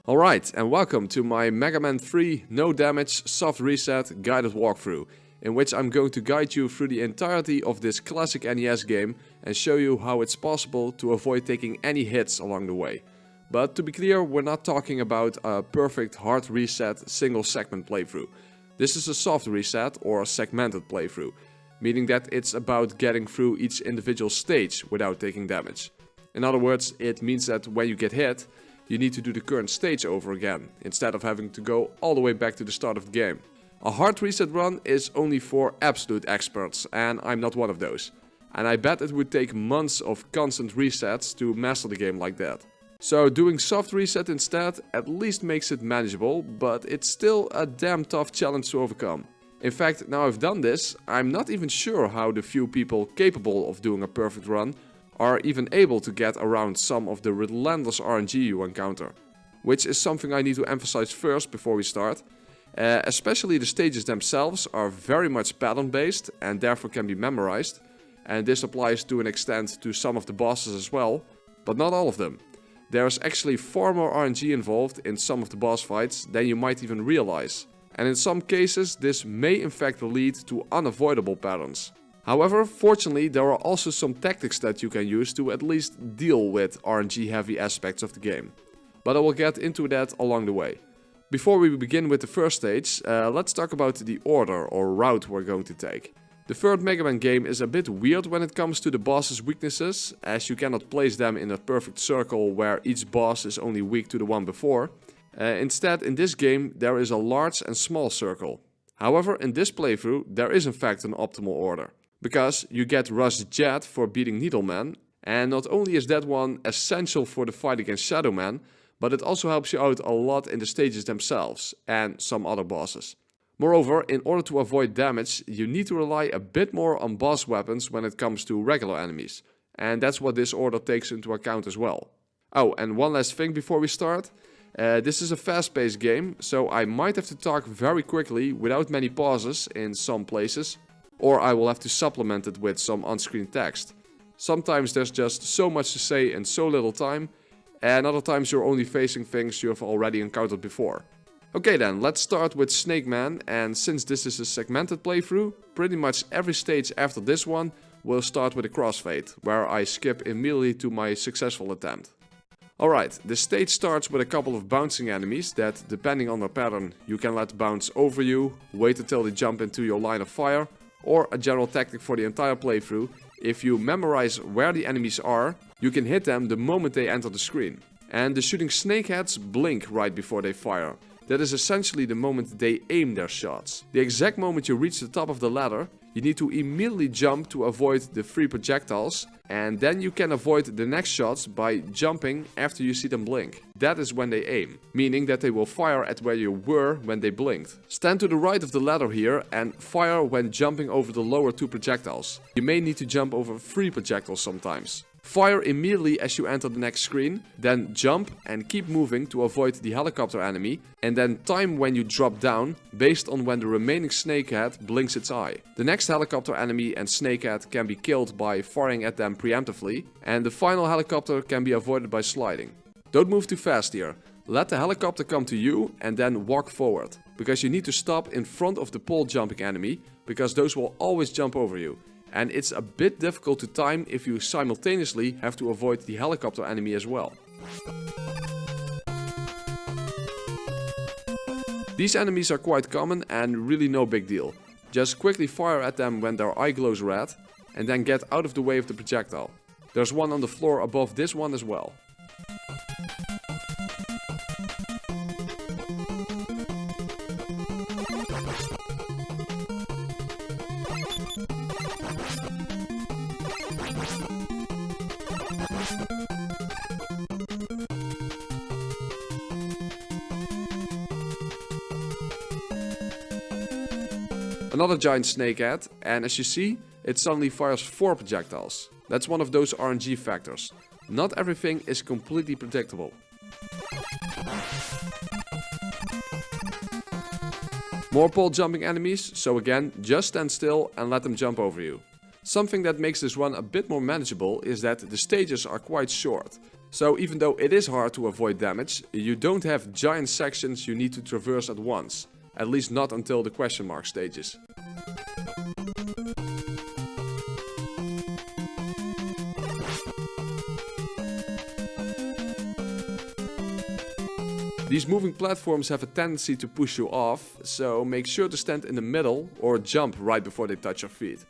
Alright, and welcome to my Megaman 3 no damage soft reset guided walkthrough, in which I'm going to guide you through the entirety of this classic NES game and show you how it's possible to avoid taking any hits along the way. But to be clear, we're not talking about a perfect hard reset single segment playthrough. This is a soft reset or a segmented playthrough, meaning that it's about getting through each individual stage without taking damage. In other words, it means that when you get hit, you need to do the current stage over again, instead of having to go all the way back to the start of the game. A hard reset run is only for absolute experts, and I'm not one of those. And I bet it would take months of constant resets to master the game like that. So doing soft reset instead at least makes it manageable, but it's still a damn tough challenge to overcome. In fact, now I've done this, I'm not even sure how the few people capable of doing a perfect run are even able to get around some of the relentless RNG you encounter. Which is something I need to emphasize first before we start. Especially the stages themselves are very much pattern based and therefore can be memorized. And this applies to an extent to some of the bosses as well, but not all of them. There's actually far more RNG involved in some of the boss fights than you might even realize. And in some cases this may in fact lead to unavoidable patterns. However, fortunately there are also some tactics that you can use to at least deal with RNG heavy aspects of the game. But I will get into that along the way. Before we begin with the first stage, let's talk about the order or route we're going to take. The third Mega Man game is a bit weird when it comes to the boss's weaknesses, as you cannot place them in a perfect circle where each boss is only weak to the one before. Instead, in this game there is a large and small circle. However, in this playthrough there is in fact an optimal order. Because you get Rush Jet for beating Needleman, and not only is that one essential for the fight against Shadow Man, but it also helps you out a lot in the stages themselves, and some other bosses. Moreover, in order to avoid damage, you need to rely a bit more on boss weapons when it comes to regular enemies, and that's what this order takes into account as well. Oh, and one last thing before we start. This is a fast-paced game, so I might have to talk very quickly without many pauses in some places, or I will have to supplement it with some on-screen text. Sometimes there's just so much to say in so little time, and other times you're only facing things you have already encountered before. Okay then, let's start with Snake Man, and since this is a segmented playthrough, pretty much every stage after this one will start with a crossfade, where I skip immediately to my successful attempt. Alright, the stage starts with a couple of bouncing enemies that, depending on their pattern, you can let bounce over you, wait until they jump into your line of fire, or a general tactic for the entire playthrough. If you memorize where the enemies are, you can hit them the moment they enter the screen. And the shooting snakeheads blink right before they fire. That is essentially the moment they aim their shots. The exact moment you reach the top of the ladder, you need to immediately jump to avoid the free projectiles, and then you can avoid the next shots by jumping after you see them blink. That is when they aim, meaning that they will fire at where you were when they blinked. Stand to the right of the ladder here and fire when jumping over the lower two projectiles. You may need to jump over 3 projectiles sometimes. Fire immediately as you enter the next screen, then jump and keep moving to avoid the helicopter enemy, and then time when you drop down based on when the remaining snakehead blinks its eye. The next helicopter enemy and snakehead can be killed by firing at them preemptively, and the final helicopter can be avoided by sliding. Don't move too fast here. Let the helicopter come to you and then walk forward, because you need to stop in front of the pole jumping enemy, because those will always jump over you. And it's a bit difficult to time if you simultaneously have to avoid the helicopter enemy as well. These enemies are quite common and really no big deal. Just quickly fire at them when their eye glows red, and then get out of the way of the projectile. There's one on the floor above this one as well. Another giant snakehead, and as you see, it suddenly fires 4 projectiles. That's one of those RNG factors. Not everything is completely predictable. More pole jumping enemies, so again, just stand still and let them jump over you. Something that makes this run a bit more manageable is that the stages are quite short. So even though it is hard to avoid damage, you don't have giant sections you need to traverse at once. At least not until the question mark stages. These moving platforms have a tendency to push you off, so make sure to stand in the middle or jump right before they touch your feet.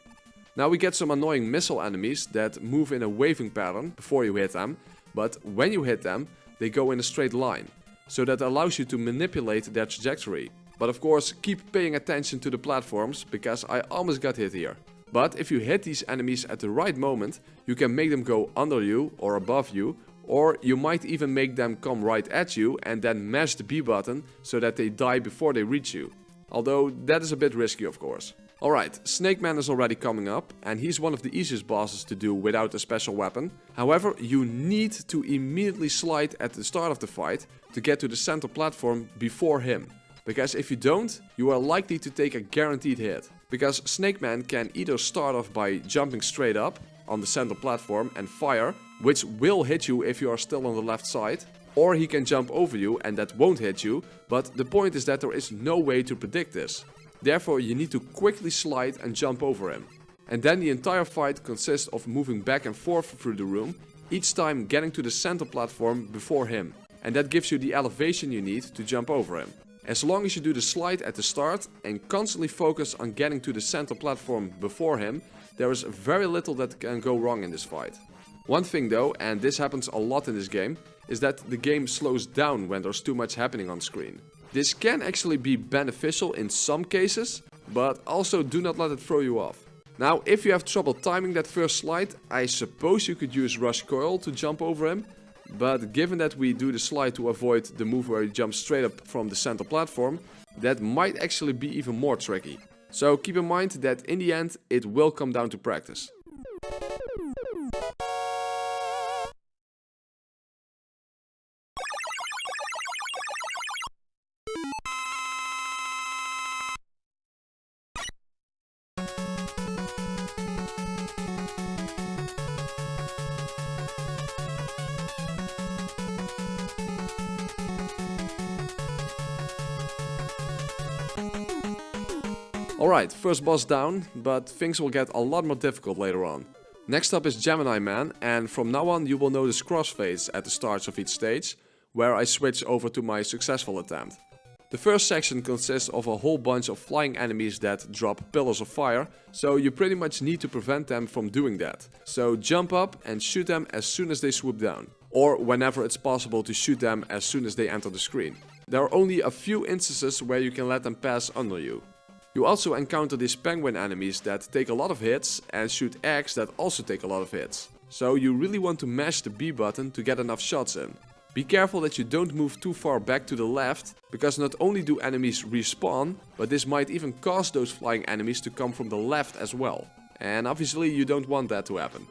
Now we get some annoying missile enemies that move in a waving pattern before you hit them, but when you hit them, they go in a straight line, so that allows you to manipulate their trajectory. But of course, keep paying attention to the platforms, because I almost got hit here. But if you hit these enemies at the right moment, you can make them go under you or above you, or you might even make them come right at you and then mash the B button so that they die before they reach you. Although that is a bit risky, of course. Alright, Snake Man is already coming up, and he's one of the easiest bosses to do without a special weapon. However, you need to immediately slide at the start of the fight to get to the center platform before him. Because if you don't, you are likely to take a guaranteed hit. Because Snake Man can either start off by jumping straight up on the center platform and fire, which will hit you if you are still on the left side, or he can jump over you and that won't hit you, but the point is that there is no way to predict this. Therefore you need to quickly slide and jump over him. And then the entire fight consists of moving back and forth through the room, each time getting to the center platform before him. And that gives you the elevation you need to jump over him. As long as you do the slide at the start and constantly focus on getting to the center platform before him, there is very little that can go wrong in this fight. One thing though, and this happens a lot in this game, is that the game slows down when there's too much happening on screen. This can actually be beneficial in some cases, but also do not let it throw you off. Now, if you have trouble timing that first slide, I suppose you could use Rush Coil to jump over him, but given that we do the slide to avoid the move where he jumps straight up from the center platform, that might actually be even more tricky. So keep in mind that in the end, it will come down to practice. Alright, first boss down, but things will get a lot more difficult later on. Next up is GEMINI Man, and from now on you will notice crossfades at the starts of each stage, where I switch over to my successful attempt. The first section consists of a whole bunch of flying enemies that drop pillars of fire, so you pretty much need to prevent them from doing that. So jump up and shoot them as soon as they swoop down, or whenever it's possible to shoot them as soon as they enter the screen. There are only a few instances where you can let them pass under you. You also encounter these penguin enemies that take a lot of hits and shoot eggs that also take a lot of hits. So you really want to mash the B button to get enough shots in. Be careful that you don't move too far back to the left, because not only do enemies respawn, but this might even cause those flying enemies to come from the left as well. And obviously you don't want that to happen.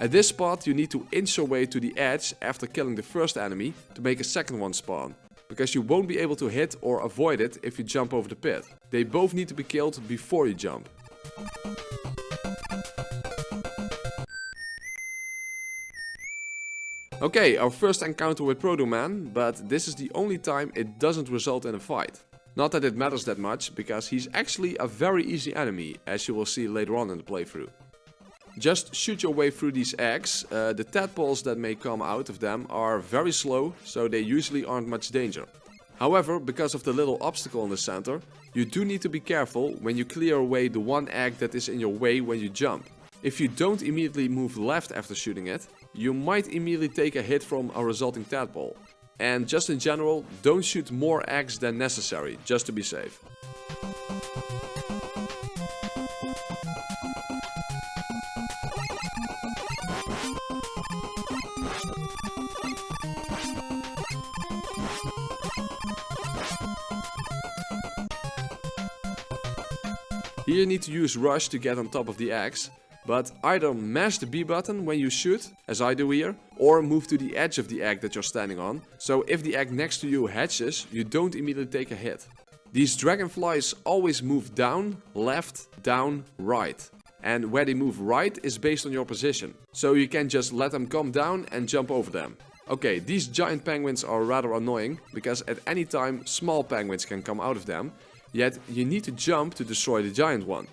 At this spot you need to inch your way to the edge after killing the first enemy to make a second one spawn, because you won't be able to hit or avoid it if you jump over the pit. They both need to be killed before you jump. Okay, our first encounter with Proto Man, but this is the only time it doesn't result in a fight. Not that it matters that much, because he's actually a very easy enemy, as you will see later on in the playthrough. Just shoot your way through these eggs. The tadpoles that may come out of them are very slow, so they usually aren't much danger. However, because of the little obstacle in the center, you do need to be careful when you clear away the one egg that is in your way when you jump. If you don't immediately move left after shooting it, you might immediately take a hit from a resulting tadpole. And just in general, don't shoot more eggs than necessary, just to be safe. Here you need to use Rush to get on top of the eggs, but either mash the B button when you shoot, as I do here, or move to the edge of the egg that you're standing on, so if the egg next to you hatches, you don't immediately take a hit. These dragonflies always move down, left, down, right. And where they move right is based on your position, so you can just let them come down and jump over them. Okay, these giant penguins are rather annoying, because at any time small penguins can come out of them, yet you need to jump to destroy the giant one.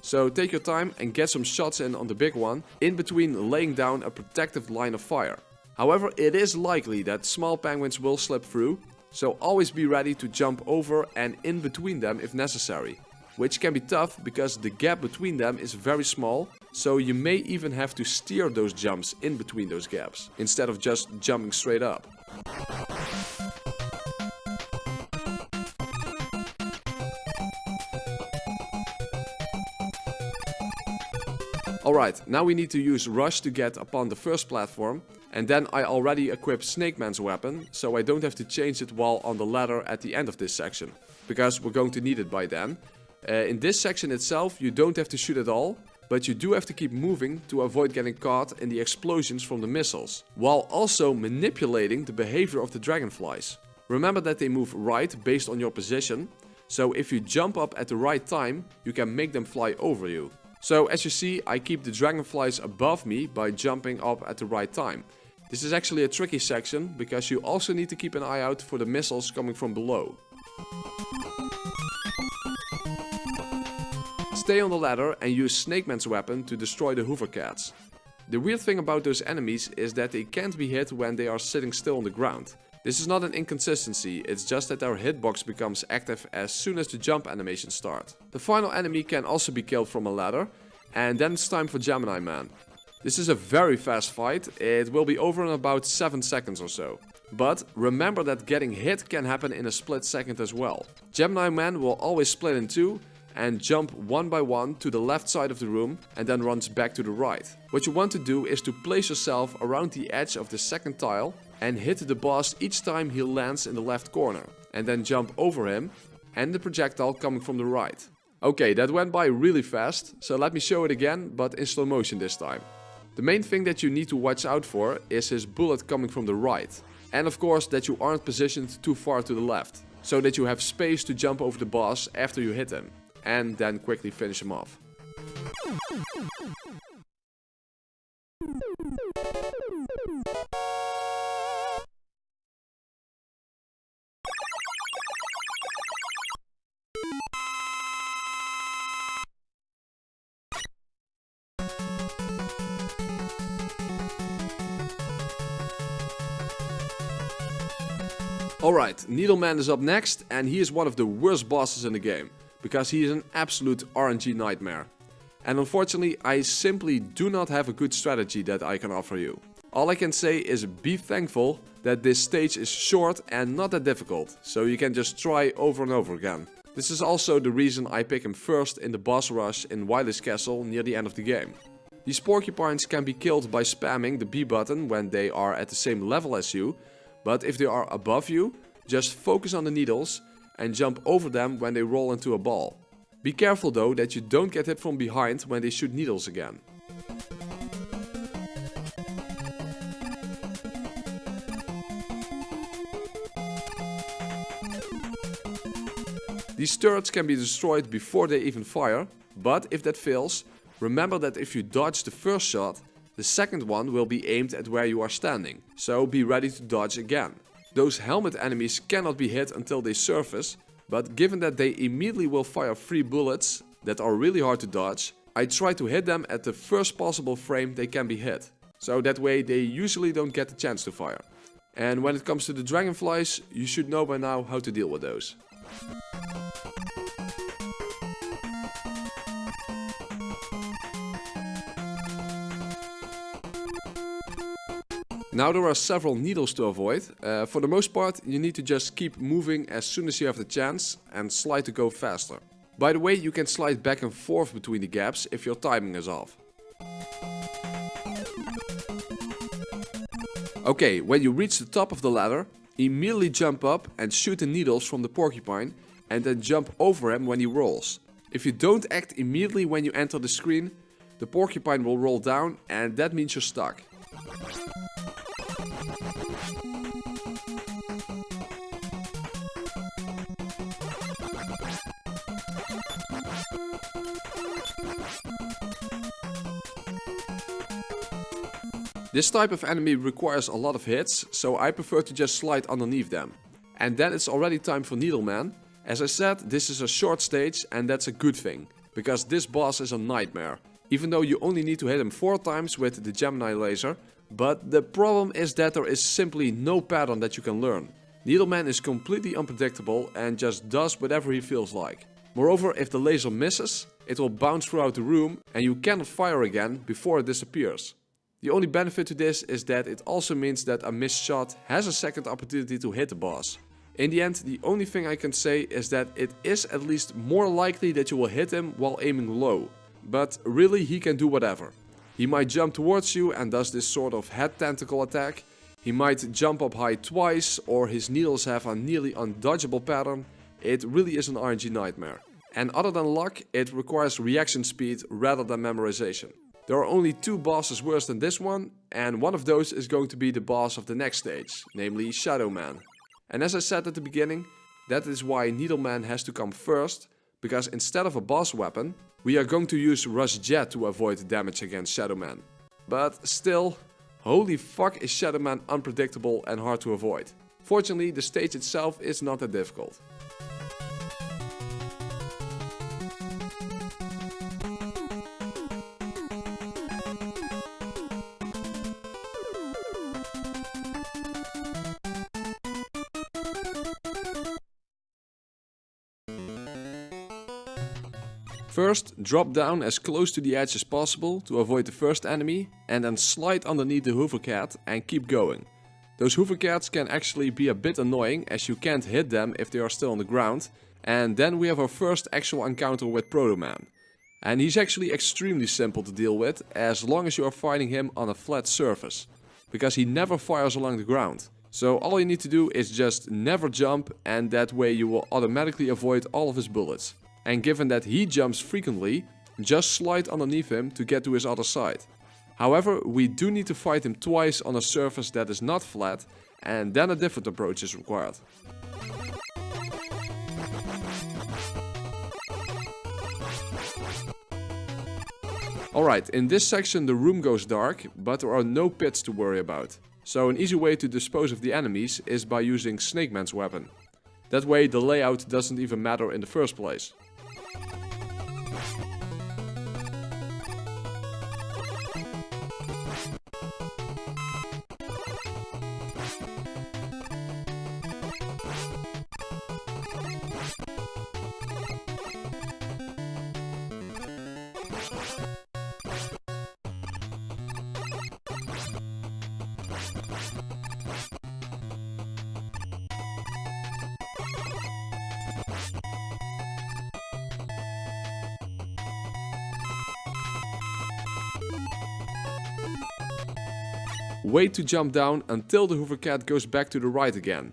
So take your time and get some shots in on the big one, in between laying down a protective line of fire. However, it is likely that small penguins will slip through, so always be ready to jump over and in between them if necessary. Which can be tough because the gap between them is very small, so you may even have to steer those jumps in between those gaps, instead of just jumping straight up. Alright, now we need to use Rush to get upon the first platform, and then I already equipped Snake Man's weapon, so I don't have to change it while on the ladder at the end of this section, because we're going to need it by then. In this section itself, you don't have to shoot at all, but you do have to keep moving to avoid getting caught in the explosions from the missiles, while also manipulating the behavior of the dragonflies. Remember that they move right based on your position, so if you jump up at the right time, you can make them fly over you. So as you see, I keep the dragonflies above me by jumping up at the right time. This is actually a tricky section, because you also need to keep an eye out for the missiles coming from below. Stay on the ladder and use Snake Man's weapon to destroy the hovercats. The weird thing about those enemies is that they can't be hit when they are sitting still on the ground. This is not an inconsistency, it's just that their hitbox becomes active as soon as the jump animations start. The final enemy can also be killed from a ladder, and then it's time for GEMINI Man. This is a very fast fight, it will be over in about 7 seconds or so. But remember that getting hit can happen in a split second as well. GEMINI Man will always split in two, and jump one by one to the left side of the room and then runs back to the right. What you want to do is to place yourself around the edge of the second tile and hit the boss each time he lands in the left corner, and then jump over him and the projectile coming from the right. Okay, that went by really fast, so let me show it again, but in slow motion this time. The main thing that you need to watch out for is his bullet coming from the right, and of course that you aren't positioned too far to the left, so that you have space to jump over the boss after you hit him, and then quickly finish him off. Alright, Needleman is up next, and he is one of the worst bosses in the game, because he is an absolute RNG nightmare. And unfortunately, I simply do not have a good strategy that I can offer you. All I can say is be thankful that this stage is short and not that difficult, so you can just try over and over again. This is also the reason I pick him first in the boss rush in Wily's Castle near the end of the game. These porcupines can be killed by spamming the B button when they are at the same level as you, but if they are above you, just focus on the needles and jump over them when they roll into a ball. Be careful though that you don't get hit from behind when they shoot needles again. These turrets can be destroyed before they even fire, but if that fails, remember that if you dodge the first shot, the second one will be aimed at where you are standing, so be ready to dodge again. Those helmet enemies cannot be hit until they surface, but given that they immediately will fire 3 bullets that are really hard to dodge, I try to hit them at the first possible frame they can be hit, so that way they usually don't get the chance to fire. And when it comes to the dragonflies, you should know by now how to deal with those. Now there are several needles to avoid. For the most part, you need to just keep moving as soon as you have the chance and slide to go faster. By the way, you can slide back and forth between the gaps if your timing is off. Okay, when you reach the top of the ladder, immediately jump up and shoot the needles from the porcupine and then jump over him when he rolls. If you don't act immediately when you enter the screen, The porcupine will roll down and that means you're stuck. This type of enemy requires a lot of hits, so I prefer to just slide underneath them. And then it's already time for Needleman. As I said, this is a short stage and that's a good thing, because this boss is a nightmare. Even though you only need to hit him 4 times with the GEMINI laser, but the problem is that there is simply no pattern that you can learn. Needleman is completely unpredictable and just does whatever he feels like. Moreover, if the laser misses, it will bounce throughout the room and you cannot fire again before it disappears. The only benefit to this is that it also means that a missed shot has a second opportunity to hit the boss. In the end, the only thing I can say is that it is at least more likely that you will hit him while aiming low. But really, he can do whatever. He might jump towards you and does this sort of head tentacle attack. He might jump up high twice, or his needles have a nearly undodgeable pattern. It really is an RNG nightmare. And other than luck, it requires reaction speed rather than memorization. There are only 2 bosses worse than this one, and one of those is going to be the boss of the next stage, namely Shadow Man. And as I said at the beginning, that is why Needleman has to come first, because instead of a boss weapon, we are going to use Rush Jet to avoid damage against Shadow Man. But still, holy fuck is Shadow Man unpredictable and hard to avoid. Fortunately, the stage itself is not that difficult. First, drop down as close to the edge as possible to avoid the first enemy, and then slide underneath the hover cat and keep going. Those hover cats can actually be a bit annoying as you can't hit them if they are still on the ground. And then we have our first actual encounter with Proto Man. And he's actually extremely simple to deal with as long as you are fighting him on a flat surface, because he never fires along the ground. So all you need to do is just never jump, and that way you will automatically avoid all of his bullets. And given that he jumps frequently, just slide underneath him to get to his other side. However, we do need to fight him twice on a surface that is not flat, and then a different approach is required. Alright, in this section the room goes dark, but there are no pits to worry about. So an easy way to dispose of the enemies is by using Snake Man's weapon. That way the layout doesn't even matter in the first place. Wait to jump down until the hover cat goes back to the right again.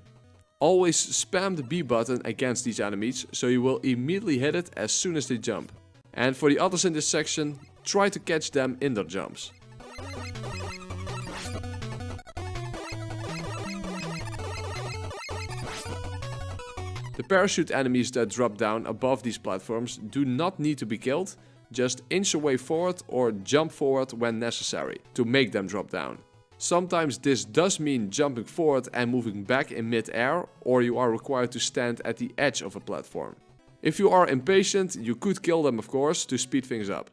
Always spam the B button against these enemies, so you will immediately hit it as soon as they jump. And for the others in this section, try to catch them in their jumps. The parachute enemies that drop down above these platforms do not need to be killed, just inch your way forward or jump forward when necessary to make them drop down. Sometimes this does mean jumping forward and moving back in mid-air, or you are required to stand at the edge of a platform. If you are impatient, you could kill them of course to speed things up.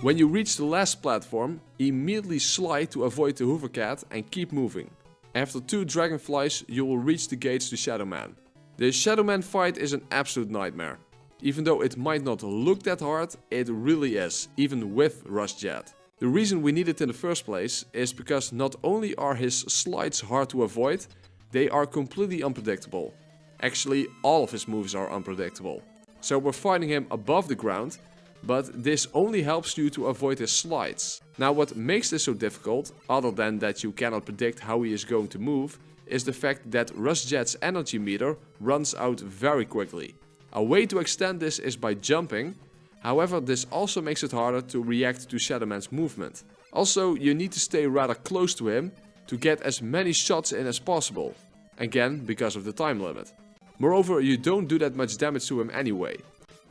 When you reach the last platform, immediately slide to avoid the hovercat and keep moving. After 2 dragonflies, you will reach the gates to Shadow Man. The Shadow Man fight is an absolute nightmare. Even though it might not look that hard, it really is, even with Rush Jet. The reason we need it in the first place is because not only are his slides hard to avoid, they are completely unpredictable. Actually, all of his moves are unpredictable. So we're fighting him above the ground, but this only helps you to avoid his slides. Now what makes this so difficult, other than that you cannot predict how he is going to move, is the fact that Rush Jet's energy meter runs out very quickly. A way to extend this is by jumping, however this also makes it harder to react to Shadow Man's movement. Also, you need to stay rather close to him to get as many shots in as possible, again because of the time limit. Moreover, you don't do that much damage to him anyway.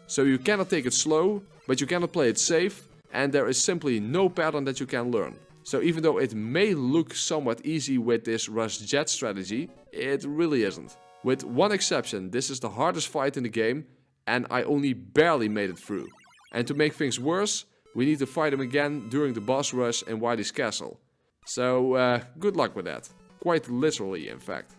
So you cannot take it slow, but you cannot play it safe, and there is simply no pattern that you can learn. So even though it may look somewhat easy with this Rush Jet strategy, it really isn't. With one exception, this is the hardest fight in the game, and I only barely made it through. And to make things worse, we need to fight him again during the boss rush in Wily's castle. So good luck with that. Quite literally, in fact.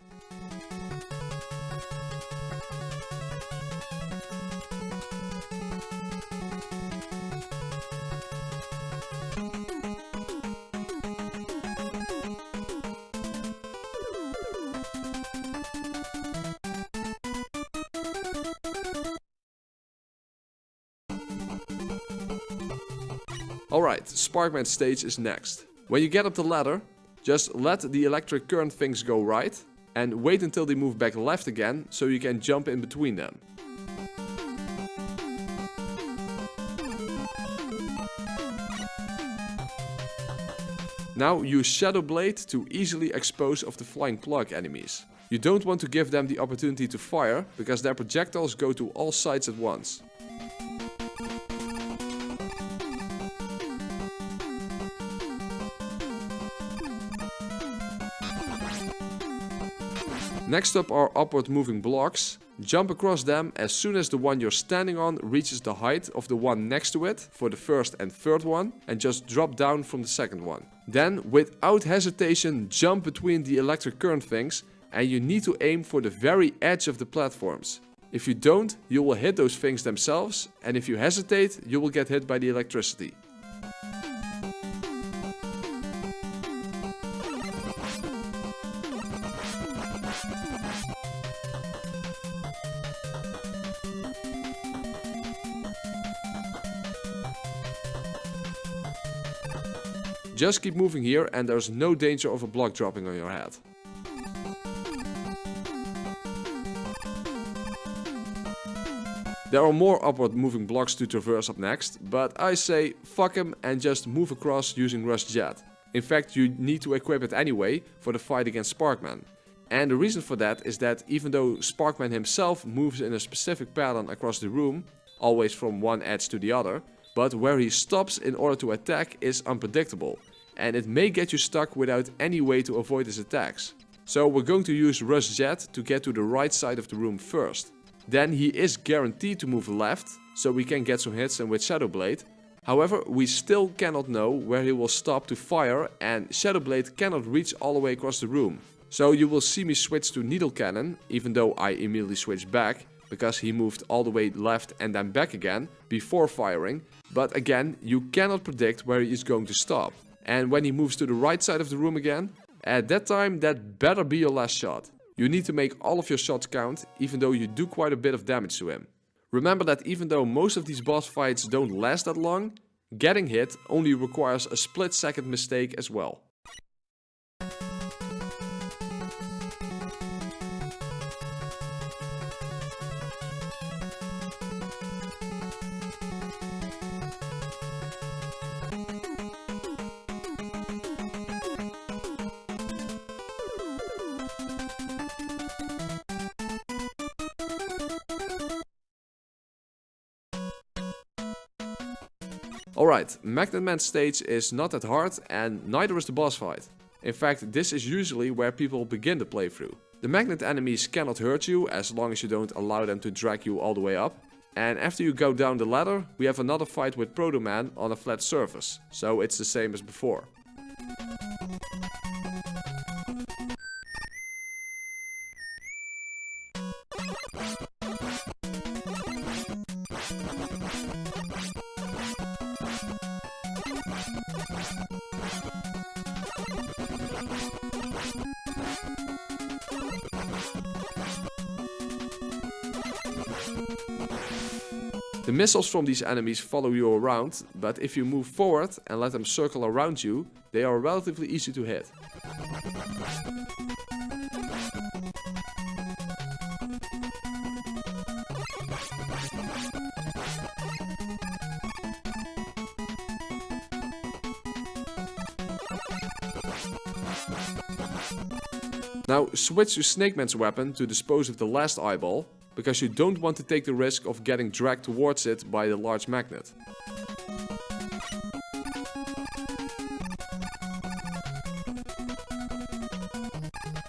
Alright, Sparkman stage is next. When you get up the ladder, just let the electric current things go right and wait until they move back left again so you can jump in between them. Now use Shadow Blade to easily expose of the flying plug enemies. You don't want to give them the opportunity to fire because their projectiles go to all sides at once. Next up are upward moving blocks. Jump across them as soon as the one you're standing on reaches the height of the one next to it for the first and third one, and just drop down from the second one. Then, without hesitation, jump between the electric current things, and you need to aim for the very edge of the platforms. If you don't, you will hit those things themselves, and if you hesitate, you will get hit by the electricity. Just keep moving here and there's no danger of a block dropping on your head. There are more upward moving blocks to traverse up next, but I say fuck him and just move across using Rush Jet. In fact, you need to equip it anyway for the fight against Sparkman. And the reason for that is that even though Sparkman himself moves in a specific pattern across the room, always from one edge to the other, but where he stops in order to attack is unpredictable, and it may get you stuck without any way to avoid his attacks. So we're going to use Rush Jet to get to the right side of the room first. Then he is guaranteed to move left, so we can get some hits in with Shadow Blade. However, we still cannot know where he will stop to fire, and Shadow Blade cannot reach all the way across the room. So you will see me switch to Needle Cannon, even though I immediately switched back, because he moved all the way left and then back again, before firing. But again, you cannot predict where he is going to stop. And when he moves to the right side of the room again, at that time that better be your last shot. You need to make all of your shots count, even though you do quite a bit of damage to him. Remember that even though most of these boss fights don't last that long, getting hit only requires a split-second mistake as well. Alright, Magnet Man stage is not that hard and neither is the boss fight. In fact, this is usually where people begin the playthrough. The magnet enemies cannot hurt you as long as you don't allow them to drag you all the way up. And after you go down the ladder, we have another fight with Proto Man on a flat surface, so it's the same as before. The missiles from these enemies follow you around, but if you move forward and let them circle around you, they are relatively easy to hit. Now switch to Snake Man's weapon to dispose of the last eyeball, because you don't want to take the risk of getting dragged towards it by the large magnet.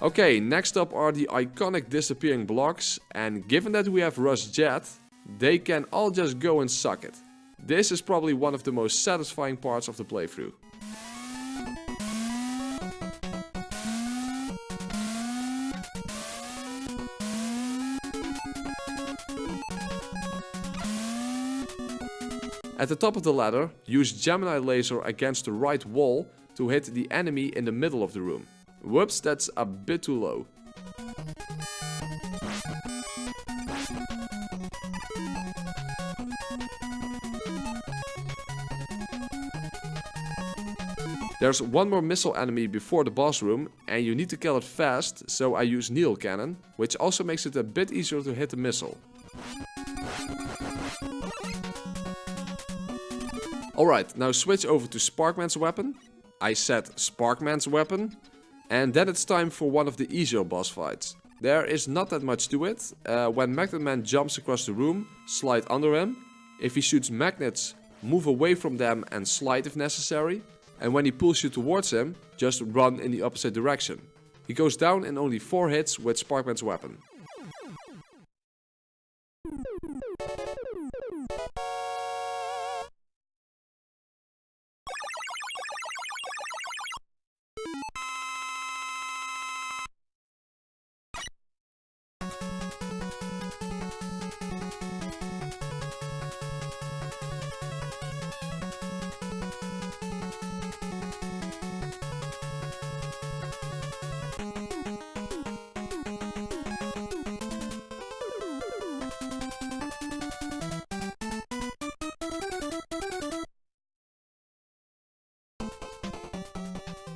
Okay, next up are the iconic disappearing blocks, and given that we have Rush Jet, they can all just go and suck it. This is probably one of the most satisfying parts of the playthrough. At the top of the ladder, use GEMINI laser against the right wall to hit the enemy in the middle of the room. Whoops, that's a bit too low. There's one more missile enemy before the boss room and you need to kill it fast, so I use needle cannon, which also makes it a bit easier to hit the missile. Alright, now switch over to Sparkman's weapon. I said Sparkman's weapon. And then it's time for one of the easier boss fights. There is not that much to it. When Magnet Man jumps across the room, slide under him. If he shoots magnets, move away from them and slide if necessary. And when he pulls you towards him, just run in the opposite direction. He goes down in only 4 hits with Sparkman's weapon.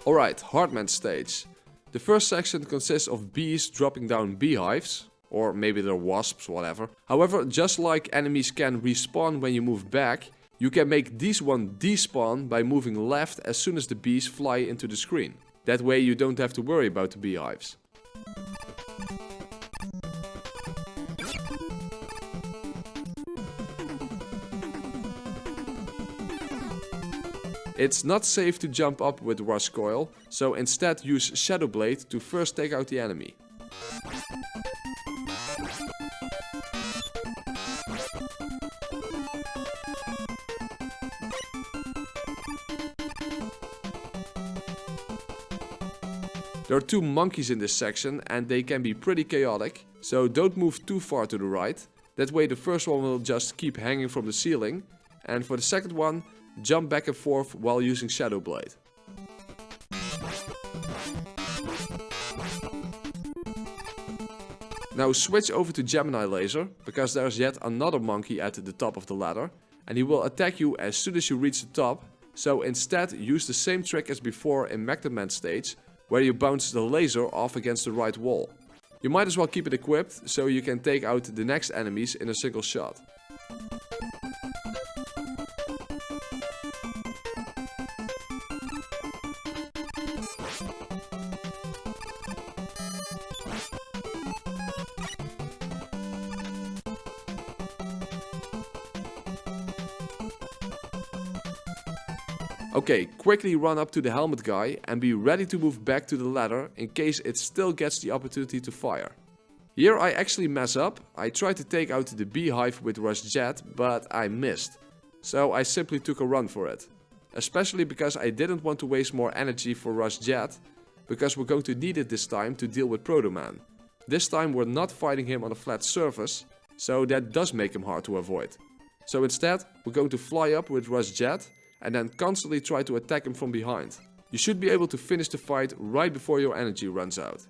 Alright, Hardman stage. The first section consists of bees dropping down beehives, or maybe they're wasps, whatever. However, just like enemies can respawn when you move back, you can make these one despawn by moving left as soon as the bees fly into the screen. That way you don't have to worry about the beehives. It's not safe to jump up with Rush Coil, so instead use Shadow Blade to first take out the enemy. There are 2 monkeys in this section and they can be pretty chaotic, so don't move too far to the right. That way the first one will just keep hanging from the ceiling, and for the second one, jump back and forth while using Shadow Blade. Now switch over to GEMINI laser, because there's yet another monkey at the top of the ladder, and he will attack you as soon as you reach the top, so instead use the same trick as before in Magnet Man stage, where you bounce the laser off against the right wall. You might as well keep it equipped, so you can take out the next enemies in a single shot. Okay, quickly run up to the helmet guy and be ready to move back to the ladder in case it still gets the opportunity to fire. Here I actually mess up. I tried to take out the beehive with Rush Jet, but I missed. So I simply took a run for it. Especially because I didn't want to waste more energy for Rush Jet, because we're going to need it this time to deal with Proto Man. This time we're not fighting him on a flat surface, so that does make him hard to avoid. So instead, we're going to fly up with Rush Jet and then constantly try to attack him from behind. You should be able to finish the fight right before your energy runs out.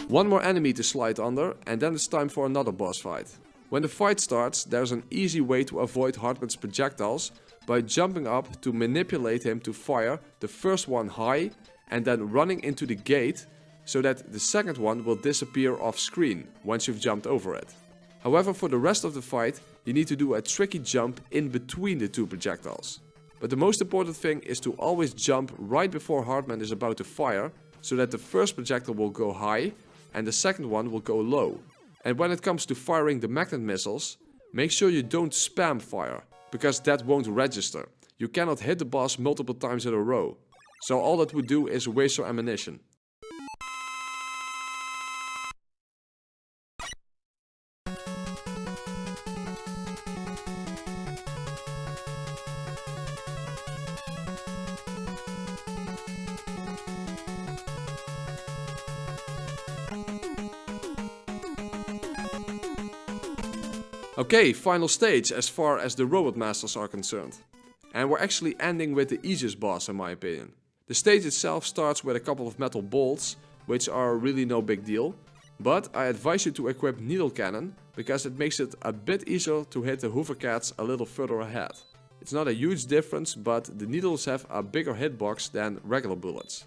One more enemy to slide under, and then it's time for another boss fight. When the fight starts, there's an easy way to avoid Hartman's projectiles by jumping up to manipulate him to fire the first one high and then running into the gate so that the second one will disappear off screen once you've jumped over it. However, for the rest of the fight, you need to do a tricky jump in between the two projectiles. But the most important thing is to always jump right before Hartman is about to fire, so that the first projectile will go high and the second one will go low. And when it comes to firing the magnet missiles, make sure you don't spam fire, because that won't register. You cannot hit the boss multiple times in a row. So all that would do is waste your ammunition. Okay, final stage as far as the Robot Masters are concerned. And we're actually ending with the easiest boss in my opinion. The stage itself starts with a couple of metal bolts, which are really no big deal. But I advise you to equip Needle Cannon, because it makes it a bit easier to hit the Hoovercats a little further ahead. It's not a huge difference, but the needles have a bigger hitbox than regular bullets.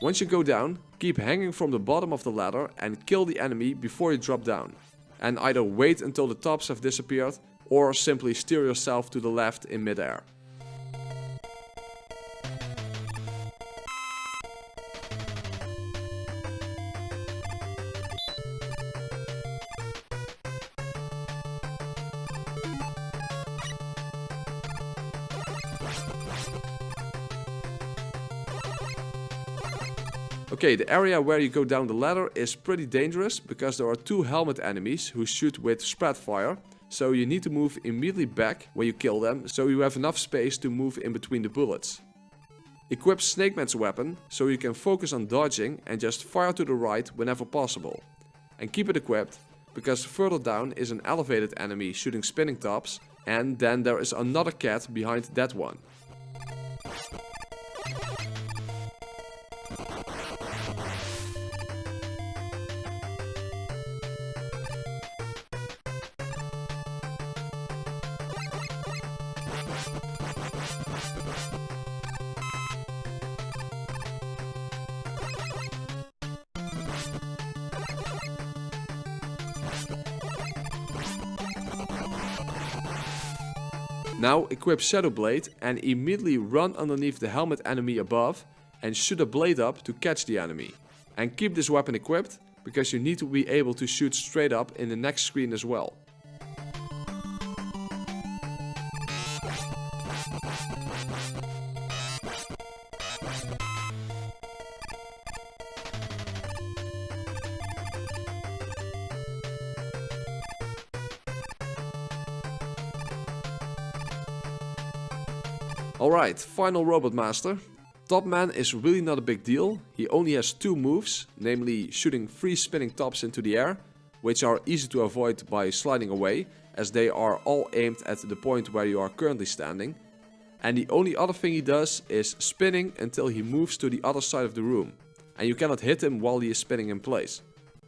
Once you go down, keep hanging from the bottom of the ladder and kill the enemy before you drop down. And either wait until the tops have disappeared, or simply steer yourself to the left in midair. Okay, the area where you go down the ladder is pretty dangerous, because there are two helmet enemies who shoot with spread fire, so you need to move immediately back when you kill them, so you have enough space to move in between the bullets. Equip Snake Man's weapon, so you can focus on dodging and just fire to the right whenever possible. And keep it equipped, because further down is an elevated enemy shooting spinning tops, and then there is another cat behind that one. Now equip Shadow Blade and immediately run underneath the helmet enemy above and shoot a blade up to catch the enemy. And keep this weapon equipped, because you need to be able to shoot straight up in the next screen as well. Alright, final Robot Master. Top Man is really not a big deal. He only has two moves, namely shooting 3 spinning tops into the air, which are easy to avoid by sliding away, as they are all aimed at the point where you are currently standing. And the only other thing he does is spinning until he moves to the other side of the room, and you cannot hit him while he is spinning in place.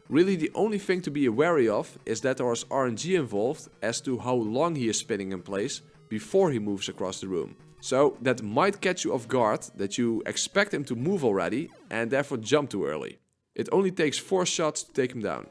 Really, the only thing to be wary of is that there is RNG involved as to how long he is spinning in place before he moves across the room. So that might catch you off guard, that you expect him to move already and therefore jump too early. It only takes 4 shots to take him down.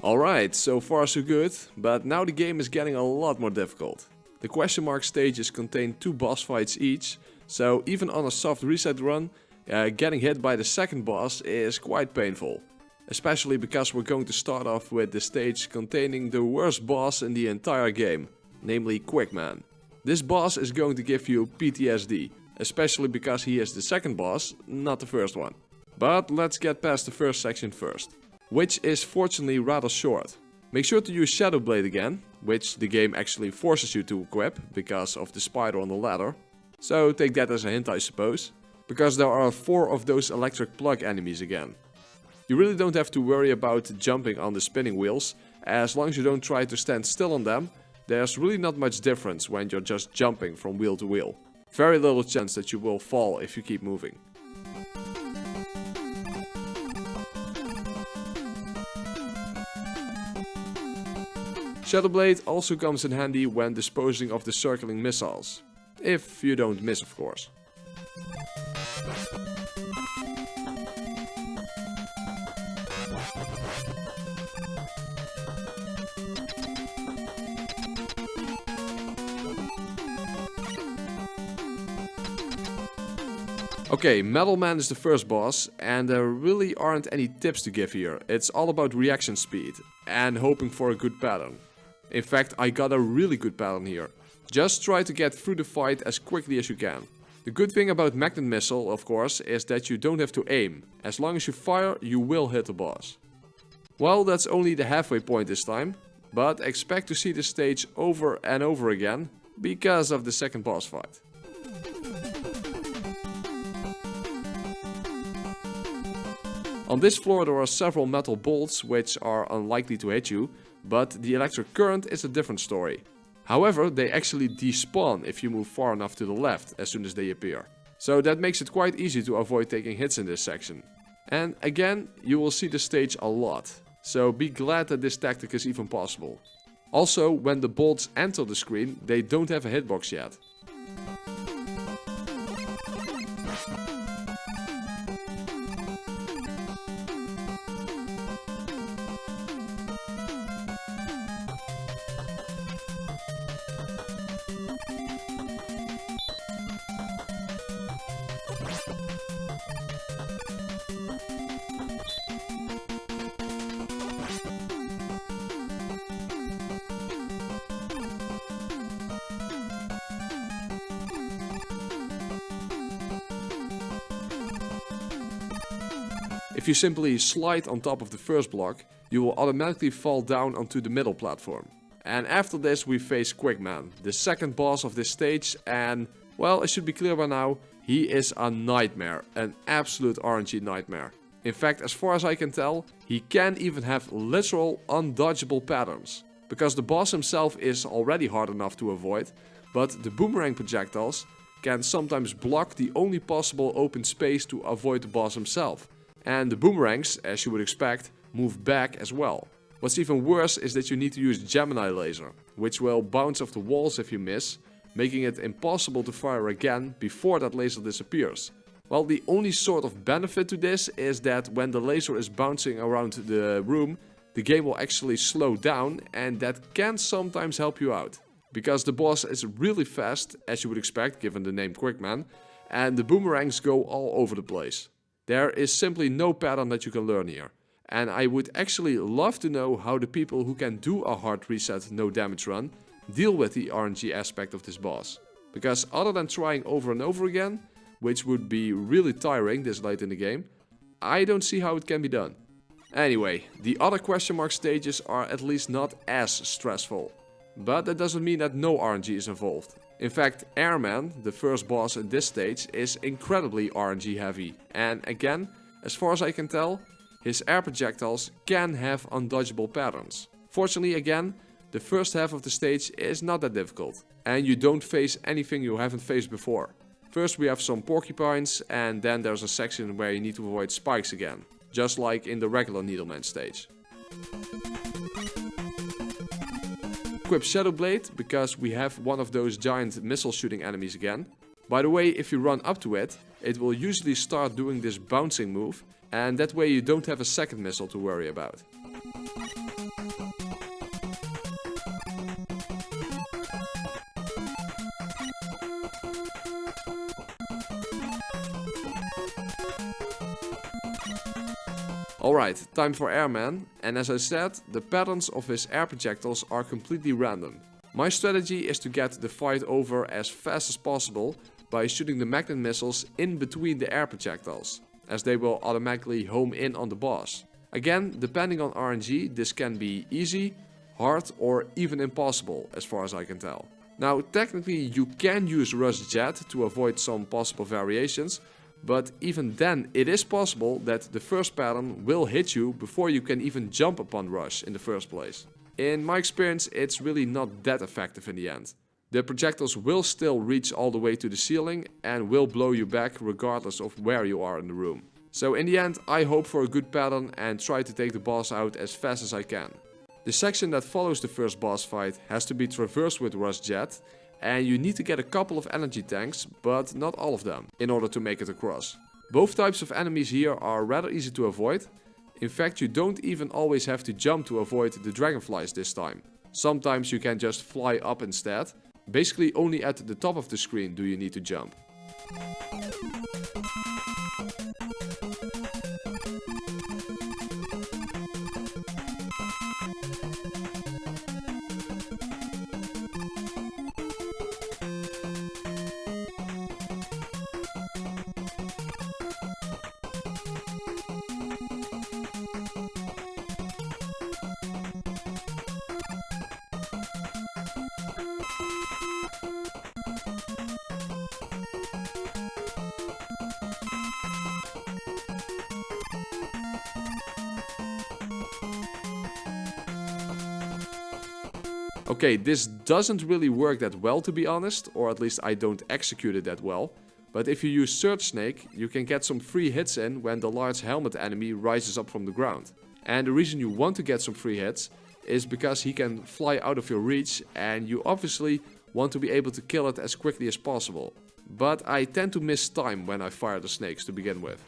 Alright, so far so good, but now the game is getting a lot more difficult. The question mark stages contain 2 boss fights each, so even on a soft reset run, getting hit by the second boss is quite painful. Especially because we're going to start off with the stage containing the worst boss in the entire game, namely Quickman. This boss is going to give you PTSD, especially because he is the second boss, not the first one. But let's get past the first section first, which is fortunately rather short. Make sure to use Shadow Blade again, which the game actually forces you to equip because of the spider on the ladder. So take that as a hint, I suppose, because there are 4 of those electric plug enemies again. You really don't have to worry about jumping on the spinning wheels, as long as you don't try to stand still on them. There's really not much difference when you're just jumping from wheel to wheel. Very little chance that you will fall if you keep moving. Shadow Blade also comes in handy when disposing of the circling missiles. If you don't miss, of course. Okay, Metal Man is the first boss, and there really aren't any tips to give here. It's all about reaction speed and hoping for a good pattern. In fact, I got a really good pattern here. Just try to get through the fight as quickly as you can. The good thing about Magnet Missile, of course, is that you don't have to aim. As long as you fire, you will hit the boss. Well, that's only the halfway point this time, but expect to see the stage over and over again because of the second boss fight. On this floor there are several metal bolts which are unlikely to hit you, but the electric current is a different story. However, they actually despawn if you move far enough to the left as soon as they appear. So that makes it quite easy to avoid taking hits in this section. And again, you will see the stage a lot, so be glad that this tactic is even possible. Also, when the bolts enter the screen, they don't have a hitbox yet. If you simply slide on top of the first block, you will automatically fall down onto the middle platform. And after this we face Quickman, the second boss of this stage, and well, it should be clear by now, he is a nightmare, an absolute RNG nightmare. In fact, as far as I can tell, he can even have literal undodgeable patterns. Because the boss himself is already hard enough to avoid, but the boomerang projectiles can sometimes block the only possible open space to avoid the boss himself. And the boomerangs, as you would expect, move back as well. What's even worse is that you need to use GEMINI laser, which will bounce off the walls if you miss, making it impossible to fire again before that laser disappears. Well, the only sort of benefit to this is that when the laser is bouncing around the room, the game will actually slow down, and that can sometimes help you out. Because the boss is really fast, as you would expect given the name Quickman, and the boomerangs go all over the place. There is simply no pattern that you can learn here. And I would actually love to know how the people who can do a hard reset no damage run deal with the RNG aspect of this boss. Because other than trying over and over again, which would be really tiring this late in the game, I don't see how it can be done. Anyway, the other question mark stages are at least not as stressful. But that doesn't mean that no RNG is involved. In fact, Airman, the first boss in this stage, is incredibly RNG heavy. And again, as far as I can tell, his air projectiles can have undodgeable patterns. Fortunately again, the first half of the stage is not that difficult, and you don't face anything you haven't faced before. First we have some porcupines, and then there's a section where you need to avoid spikes again, just like in the regular Needleman stage. Equip Shadow Blade, because we have one of those giant missile shooting enemies again. By the way, if you run up to it, it will usually start doing this bouncing move, and that way you don't have a second missile to worry about. Alright, time for Airman, and as I said, the patterns of his air projectiles are completely random. My strategy is to get the fight over as fast as possible by shooting the magnet missiles in between the air projectiles, as they will automatically home in on the boss. Again, depending on RNG, this can be easy, hard or even impossible as far as I can tell. Now technically you can use Rush Jet to avoid some possible variations, but even then it is possible that the first pattern will hit you before you can even jump upon Rush in the first place. In my experience, it's really not that effective in the end. The projectiles will still reach all the way to the ceiling and will blow you back regardless of where you are in the room. So in the end, I hope for a good pattern and try to take the boss out as fast as I can. The section that follows the first boss fight has to be traversed with Rush Jet, and you need to get a couple of energy tanks, but not all of them, in order to make it across. Both types of enemies here are rather easy to avoid. In fact, you don't even always have to jump to avoid the dragonflies this time. Sometimes you can just fly up instead. Basically only at the top of the screen do you need to jump. Okay, this doesn't really work that well to be honest, or at least I don't execute it that well. But if you use Surge Snake, you can get some free hits in when the large helmet enemy rises up from the ground. And the reason you want to get some free hits is because he can fly out of your reach and you obviously want to be able to kill it as quickly as possible. But I tend to miss time when I fire the snakes to begin with.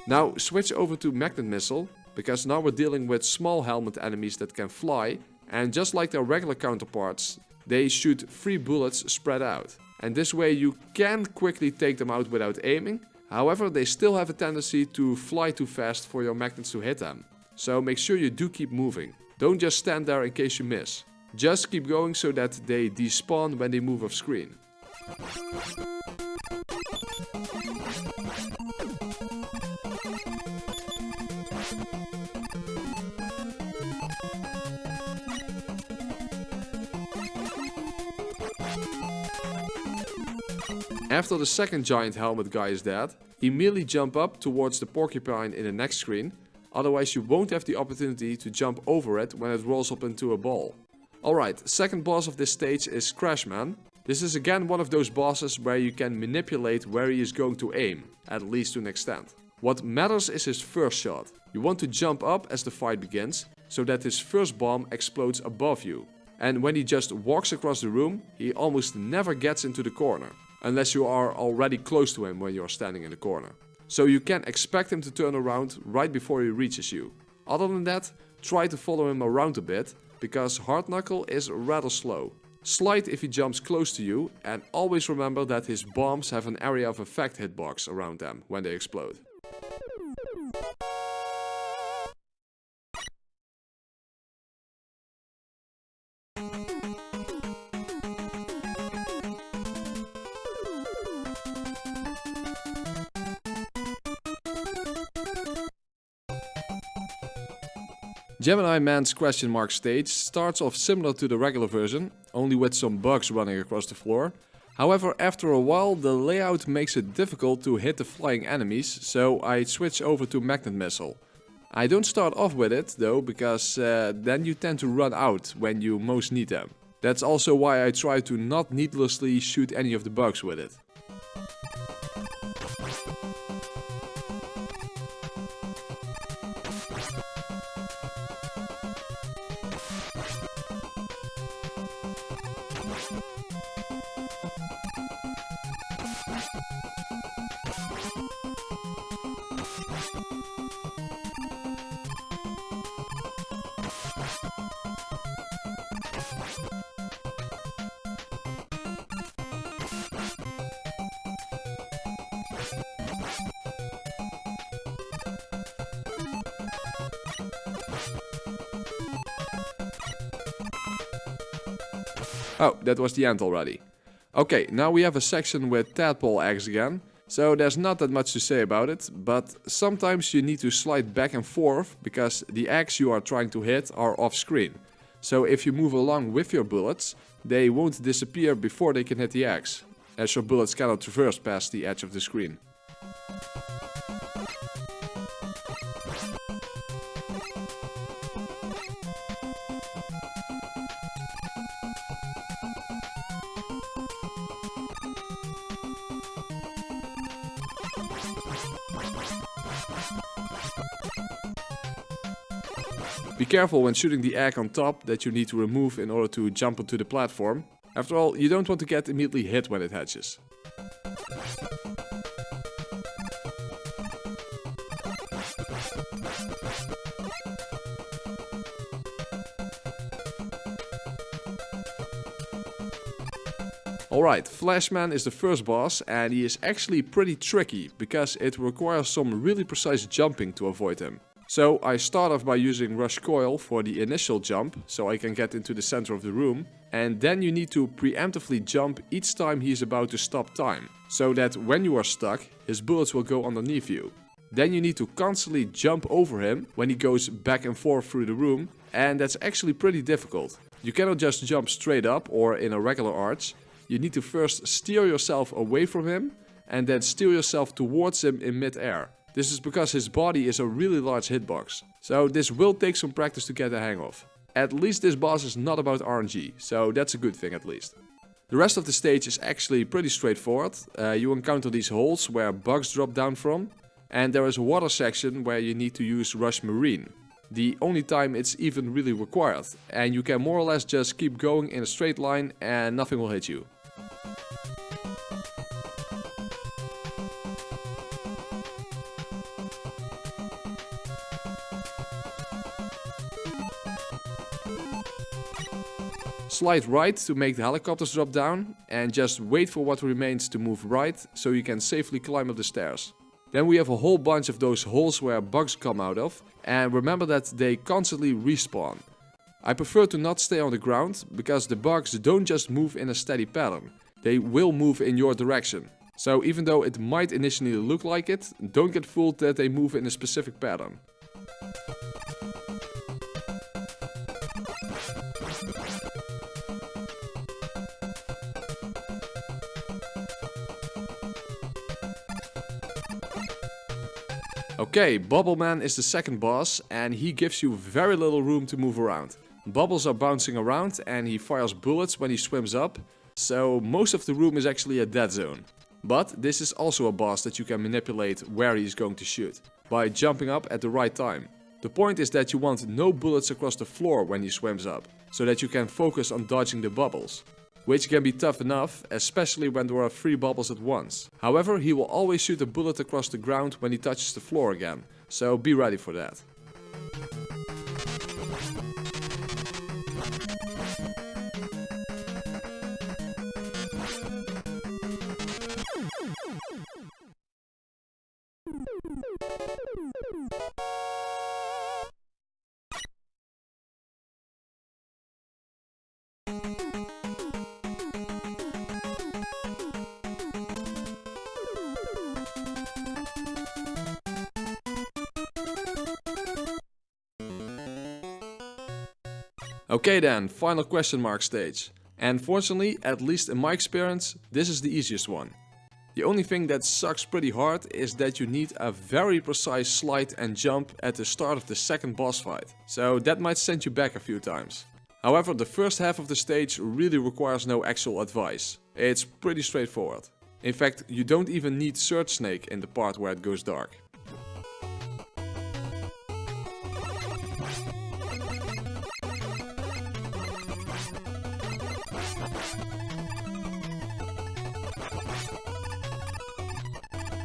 Now switch over to Magnet Missile, because now we're dealing with small helmet enemies that can fly, and just like their regular counterparts, they shoot 3 bullets spread out. And this way you can quickly take them out without aiming, however they still have a tendency to fly too fast for your magnets to hit them. So make sure you do keep moving. Don't just stand there in case you miss. Just keep going so that they despawn when they move off screen. After the second giant helmet guy is dead, immediately jump up towards the porcupine in the next screen, otherwise you won't have the opportunity to jump over it when it rolls up into a ball. Alright, second boss of this stage is Crashman. This is again one of those bosses where you can manipulate where he is going to aim, at least to an extent. What matters is his first shot. You want to jump up as the fight begins, so that his first bomb explodes above you. And when he just walks across the room, he almost never gets into the corner, unless you are already close to him when you are standing in the corner. So you can expect him to turn around right before he reaches you. Other than that, try to follow him around a bit, because Hard Knuckle is rather slow. Slide if he jumps close to you, and always remember that his bombs have an area of effect hitbox around them when they explode. Gemini Man's question mark stage starts off similar to the regular version, only with some bugs running across the floor. However, after a while the layout makes it difficult to hit the flying enemies, so I switch over to Magnet Missile. I don't start off with it though, because then you tend to run out when you most need them. That's also why I try to not needlessly shoot any of the bugs with it. Oh, that was the end already. Okay, now we have a section with tadpole eggs again. So there's not that much to say about it, but sometimes you need to slide back and forth because the eggs you are trying to hit are off screen. So if you move along with your bullets, they won't disappear before they can hit the eggs, as your bullets cannot traverse past the edge of the screen. Be careful when shooting the egg on top that you need to remove in order to jump onto the platform. After all, you don't want to get immediately hit when it hatches. Alright, Flashman is the first boss and he is actually pretty tricky because it requires some really precise jumping to avoid him. So I start off by using Rush Coil for the initial jump, so I can get into the center of the room. And then you need to preemptively jump each time he is about to stop time, so that when you are stuck, his bullets will go underneath you. Then you need to constantly jump over him when he goes back and forth through the room, and that's actually pretty difficult. You cannot just jump straight up or in a regular arch. You need to first steer yourself away from him, and then steer yourself towards him in mid-air. This is because his body is a really large hitbox, so this will take some practice to get the hang of. At least this boss is not about RNG, so that's a good thing at least. The rest of the stage is actually pretty straightforward. You encounter these holes where bugs drop down from, and there is a water section where you need to use Rush Marine. The only time it's even really required, and you can more or less just keep going in a straight line and nothing will hit you. Slide right to make the helicopters drop down and just wait for what remains to move right so you can safely climb up the stairs. Then we have a whole bunch of those holes where bugs come out of, and remember that they constantly respawn. I prefer to not stay on the ground because the bugs don't just move in a steady pattern, they will move in your direction. So even though it might initially look like it, don't get fooled that they move in a specific pattern. Okay, Bubble Man is the second boss and he gives you very little room to move around. Bubbles are bouncing around and he fires bullets when he swims up, so most of the room is actually a dead zone. But this is also a boss that you can manipulate where he is going to shoot, by jumping up at the right time. The point is that you want no bullets across the floor when he swims up, so that you can focus on dodging the bubbles. Which can be tough enough, especially when there are 3 bubbles at once. However, he will always shoot a bullet across the ground when he touches the floor again, so be ready for that. Okay then, final question mark stage. And fortunately, at least in my experience, this is the easiest one. The only thing that sucks pretty hard is that you need a very precise slide and jump at the start of the second boss fight, so that might send you back a few times. However, the first half of the stage really requires no actual advice. It's pretty straightforward. In fact, you don't even need Surge Snake in the part where it goes dark.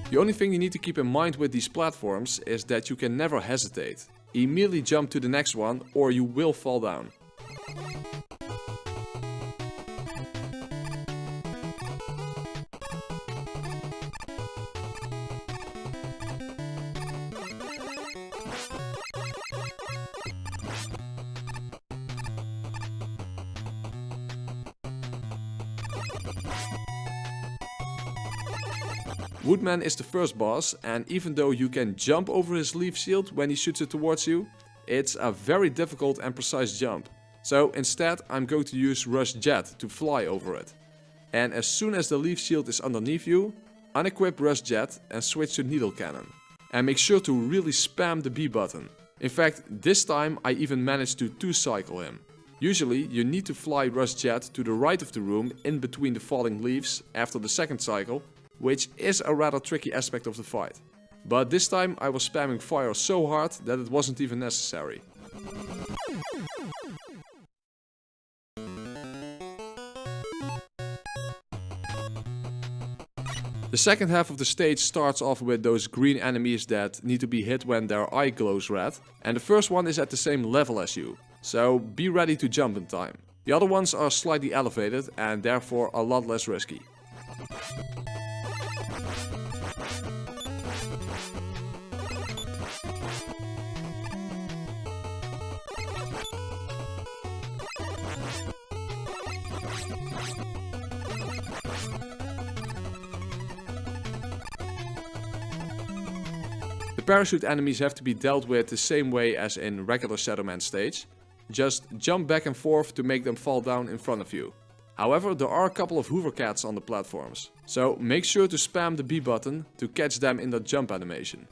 The only thing you need to keep in mind with these platforms is that you can never hesitate. Immediately jump to the next one or you will fall down. Woodman is the first boss, and even though you can jump over his leaf shield when he shoots it towards you, it's a very difficult and precise jump. So instead I'm going to use Rush Jet to fly over it. And as soon as the leaf shield is underneath you, unequip Rush Jet and switch to Needle Cannon. And make sure to really spam the B button. In fact, this time I even managed to 2-cycle him. Usually you need to fly Rush Jet to the right of the room in between the falling leaves after the second cycle, which is a rather tricky aspect of the fight. But this time I was spamming fire so hard that it wasn't even necessary. The second half of the stage starts off with those green enemies that need to be hit when their eye glows red, and the first one is at the same level as you, so be ready to jump in time. The other ones are slightly elevated and therefore a lot less risky. The parachute enemies have to be dealt with the same way as in regular Shadow Man stage. Just jump back and forth to make them fall down in front of you. However, there are a couple of Hoover Cats on the platforms, so make sure to spam the B button to catch them in that jump animation.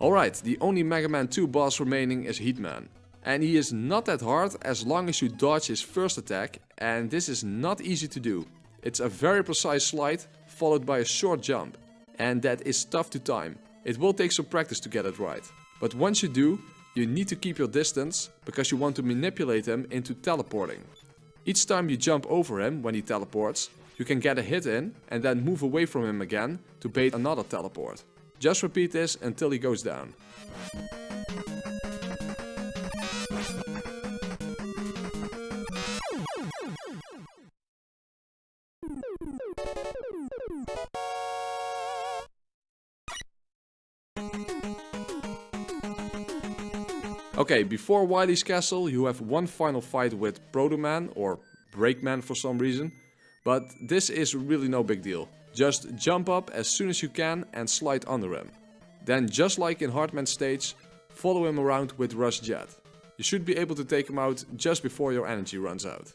Alright, the only Mega Man 2 boss remaining is Heatman. And he is not that hard as long as you dodge his first attack, and this is not easy to do. It's a very precise slide followed by a short jump, and that is tough to time. It will take some practice to get it right. But once you do, you need to keep your distance because you want to manipulate him into teleporting. Each time you jump over him when he teleports, you can get a hit in and then move away from him again to bait another teleport. Just repeat this until he goes down. Okay, before Wily's castle you have one final fight with Proto-Man or Breakman for some reason, but this is really no big deal. Just jump up as soon as you can and slide under him. Then, just like in Hardman's stage, follow him around with Rush Jet. You should be able to take him out just before your energy runs out.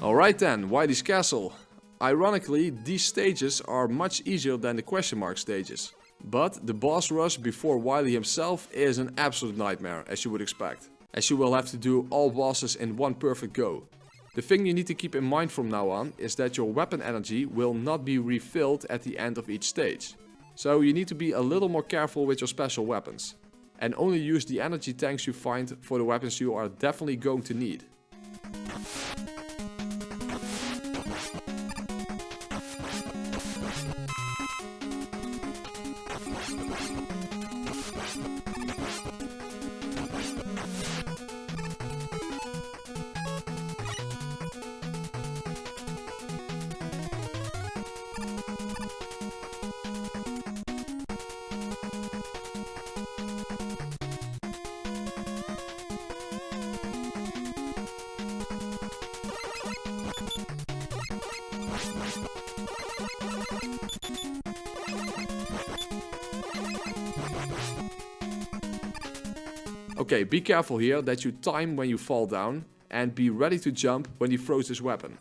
Alright then, Whitey's Castle. Ironically, these stages are much easier than the question mark stages. But the boss rush before Wily himself is an absolute nightmare, as you would expect, as you will have to do all bosses in one perfect go. The thing you need to keep in mind from now on is that your weapon energy will not be refilled at the end of each stage. So you need to be a little more careful with your special weapons. And only use the energy tanks you find for the weapons you are definitely going to need. Okay, be careful here that you time when you fall down and be ready to jump when he throws his weapon.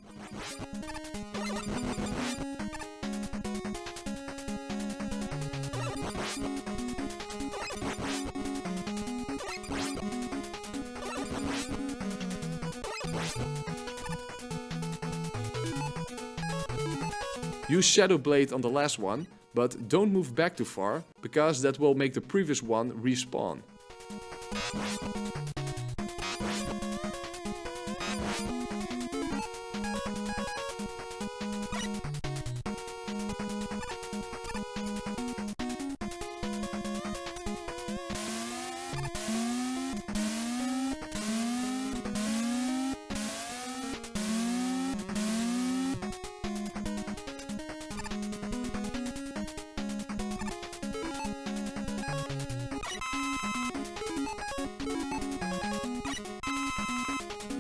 Use Shadow Blade on the last one, but don't move back too far, because that will make the previous one respawn.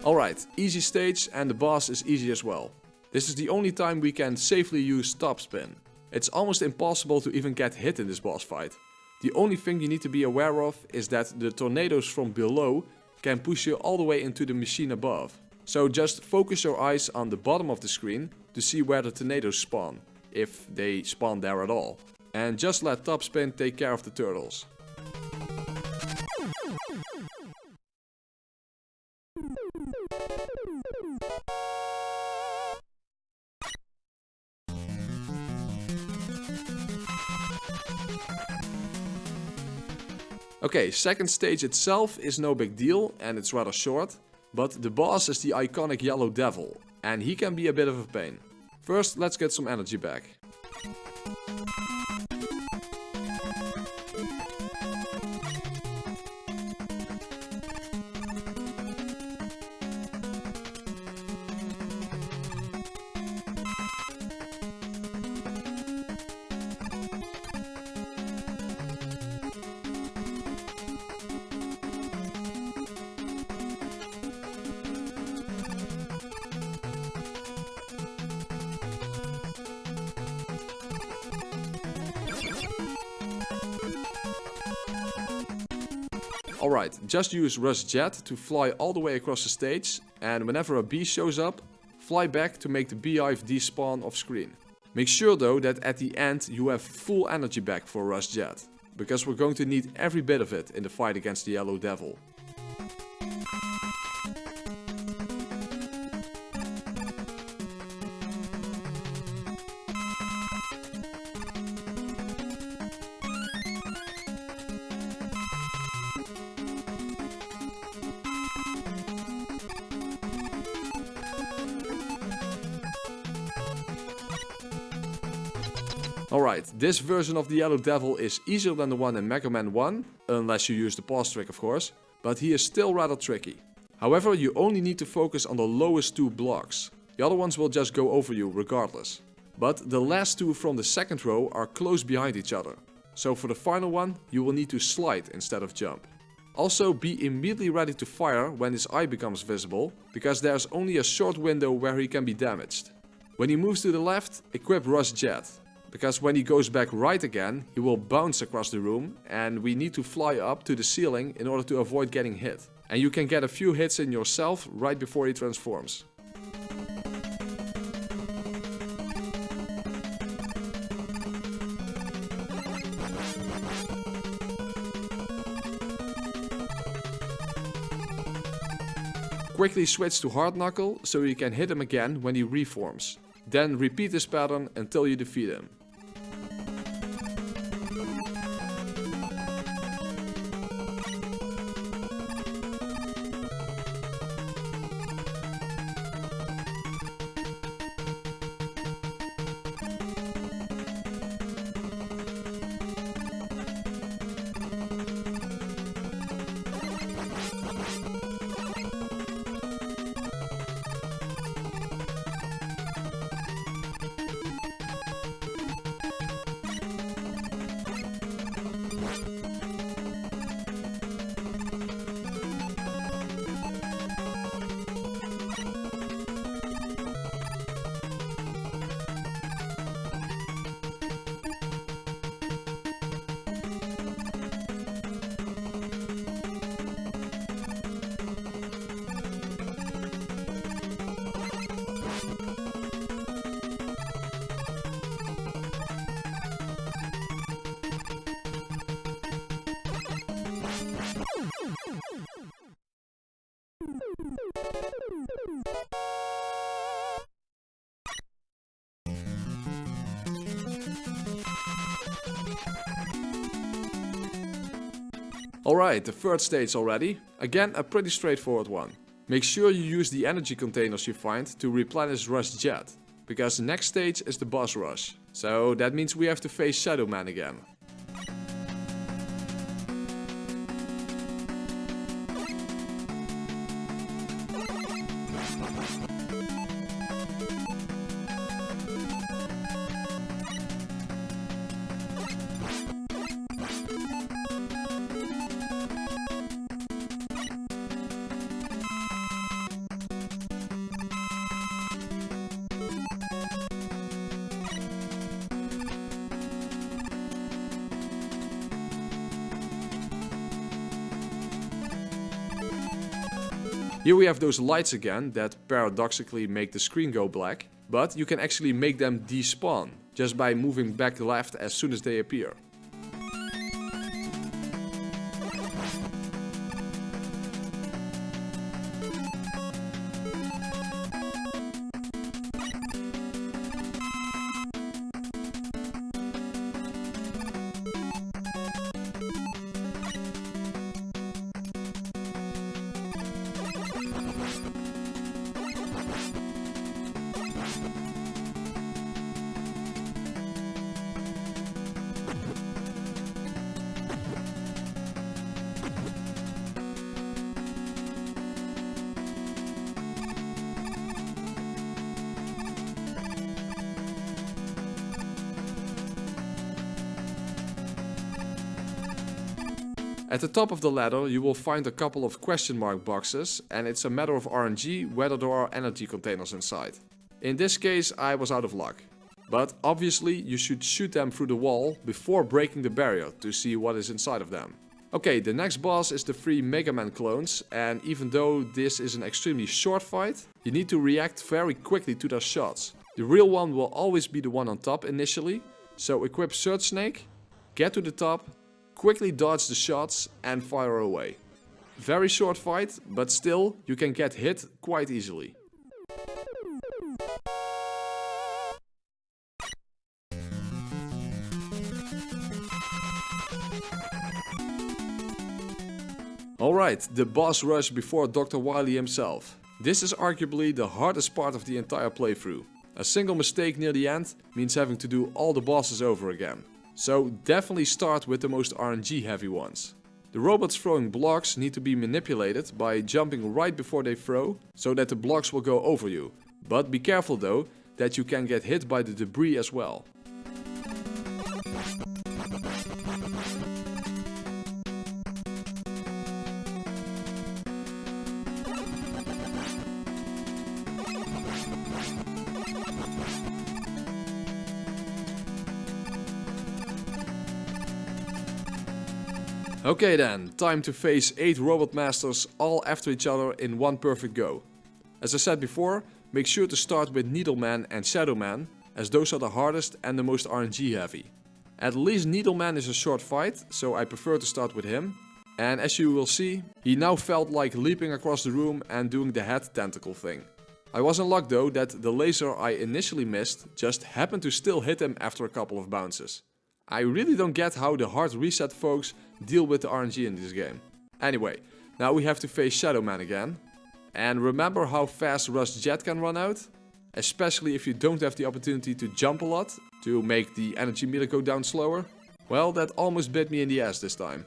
Alright, easy stage and the boss is easy as well. This is the only time we can safely use top spin. It's almost impossible to even get hit in this boss fight. The only thing you need to be aware of is that the tornadoes from below can push you all the way into the machine above. So just focus your eyes on the bottom of the screen to see where the tornadoes spawn, if they spawn there at all. And just let top spin take care of the turtles. Okay, second stage itself is no big deal and it's rather short, but the boss is the iconic Yellow Devil, and he can be a bit of a pain. First, let's get some energy back. Alright, just use Rush Jet to fly all the way across the stage, and whenever a bee shows up, fly back to make the beehive despawn off screen. Make sure though that at the end you have full energy back for Rush Jet, because we're going to need every bit of it in the fight against the Yellow Devil. Alright, this version of the Yellow Devil is easier than the one in Megaman 1, unless you use the pause trick of course, but he is still rather tricky. However, you only need to focus on the lowest two blocks. The other ones will just go over you regardless. But the last two from the second row are close behind each other. So for the final one, you will need to slide instead of jump. Also, be immediately ready to fire when his eye becomes visible, because there's only a short window where he can be damaged. When he moves to the left, equip Rush Jet, because when he goes back right again, he will bounce across the room and we need to fly up to the ceiling in order to avoid getting hit. And you can get a few hits in yourself right before he transforms. Quickly switch to Hard Knuckle so you can hit him again when he reforms. Then repeat this pattern until you defeat him. Alright, the third stage already. Again, a pretty straightforward one. Make sure you use the energy containers you find to replenish Rush Jet, because the next stage is the boss rush. So that means we have to face Shadow Man again. Here we have those lights again that paradoxically make the screen go black, but you can actually make them despawn just by moving back left as soon as they appear. At the top of the ladder you will find a couple of question mark boxes, and it's a matter of RNG whether there are energy containers inside. In this case I was out of luck. But obviously you should shoot them through the wall before breaking the barrier to see what is inside of them. Okay, the next boss is the 3 Megaman clones, and even though this is an extremely short fight, you need to react very quickly to their shots. The real one will always be the one on top initially, so equip Surge Snake, get to the top, quickly dodge the shots and fire away. Very short fight, but still you can get hit quite easily. Alright, the boss rush before Dr. Wily himself. This is arguably the hardest part of the entire playthrough. A single mistake near the end means having to do all the bosses over again. So definitely start with the most RNG heavy ones. The robots throwing blocks need to be manipulated by jumping right before they throw, so that the blocks will go over you. But be careful though, that you can get hit by the debris as well. Okay then, time to face 8 robot masters all after each other in one perfect go. As I said before, make sure to start with Needleman and Shadow Man, as those are the hardest and the most RNG heavy. At least Needleman is a short fight, so I prefer to start with him. And as you will see, he now felt like leaping across the room and doing the head tentacle thing. I was in luck though that the laser I initially missed just happened to still hit him after a couple of bounces. I really don't get how the hard reset folks deal with the RNG in this game. Anyway, now we have to face Shadow Man again. And remember how fast Rush Jet can run out? Especially if you don't have the opportunity to jump a lot to make the energy meter go down slower? Well, that almost bit me in the ass this time.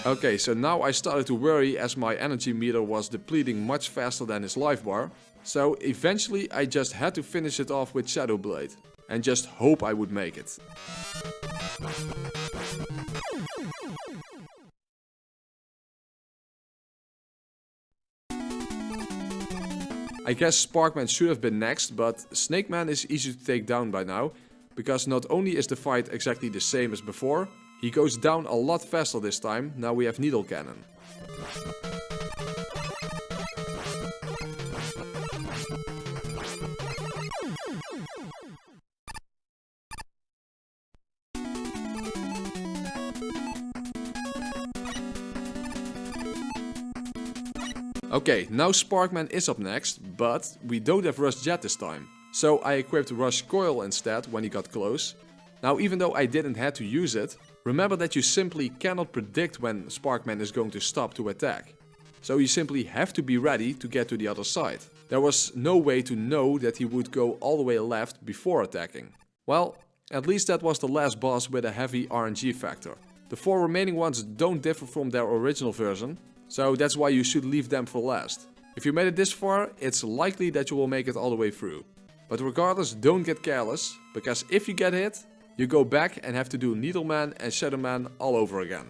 Okay, so now I started to worry as my energy meter was depleting much faster than his life bar. So eventually I just had to finish it off with Shadow Blade and just hope I would make it. I guess Sparkman should have been next, but Snake Man is easy to take down by now, because not only is the fight exactly the same as before, he goes down a lot faster this time. Now we have Needle Cannon. Okay, now Sparkman is up next, but we don't have Rush Jet this time. So I equipped Rush Coil instead when he got close. Now even though I didn't have to use it, remember that you simply cannot predict when Sparkman is going to stop to attack. So you simply have to be ready to get to the other side. There was no way to know that he would go all the way left before attacking. Well, at least that was the last boss with a heavy RNG factor. The 4 remaining ones don't differ from their original version, so that's why you should leave them for last. If you made it this far, it's likely that you will make it all the way through. But regardless, don't get careless, because if you get hit, you go back and have to do Needleman and Shadow Man all over again.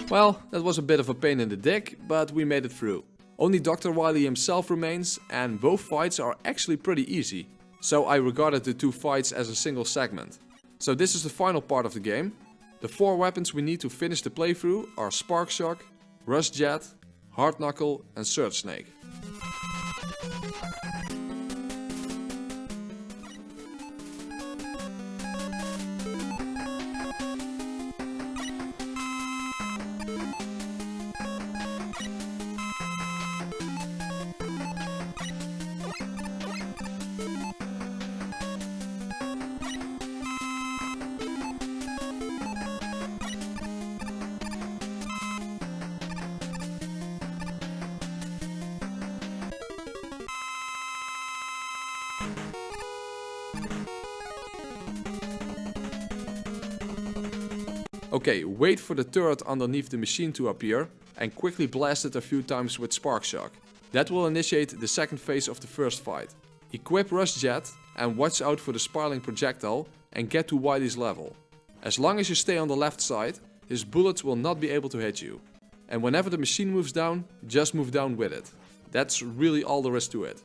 Well, that was a bit of a pain in the dick, but we made it through. Only Dr. Wily himself remains, and both fights are actually pretty easy. So I regarded the 2 fights as a single segment. So this is the final part of the game. The 4 weapons we need to finish the playthrough are Spark Shock, Rush Jet, Hard Knuckle and Surge Snake. Okay, wait for the turret underneath the machine to appear and quickly blast it a few times with Spark Shock. That will initiate the second phase of the first fight. Equip Rush Jet and watch out for the spiraling projectile and get to Wily's level. As long as you stay on the left side, his bullets will not be able to hit you. And whenever the machine moves down, just move down with it. That's really all there is to it.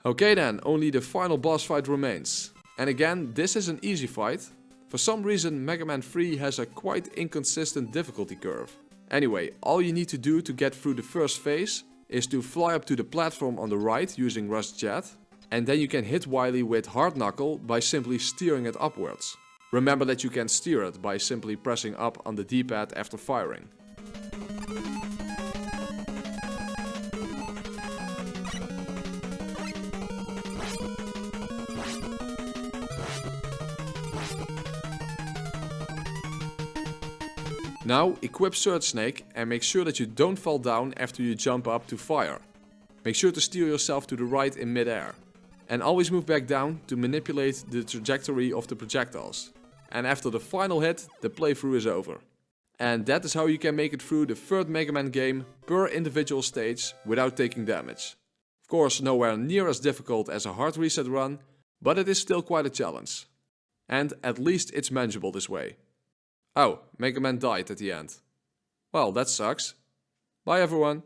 Okay then, only the final boss fight remains. And again, this is an easy fight. For some reason, Megaman 3 has a quite inconsistent difficulty curve. Anyway, all you need to do to get through the first phase is to fly up to the platform on the right using Rush's jet, and then you can hit Wily with hard knuckle by simply steering it upwards. Remember that you can steer it by simply pressing up on the D-pad after firing. Now equip Surge Snake and make sure that you don't fall down after you jump up to fire. Make sure to steer yourself to the right in mid-air. And always move back down to manipulate the trajectory of the projectiles. And after the final hit, the playthrough is over. And that is how you can make it through the third Mega Man game per individual stage without taking damage. Of course, nowhere near as difficult as a hard reset run, but it is still quite a challenge. And at least it's manageable this way. Oh, Mega Man died at the end. Well, that sucks. Bye everyone.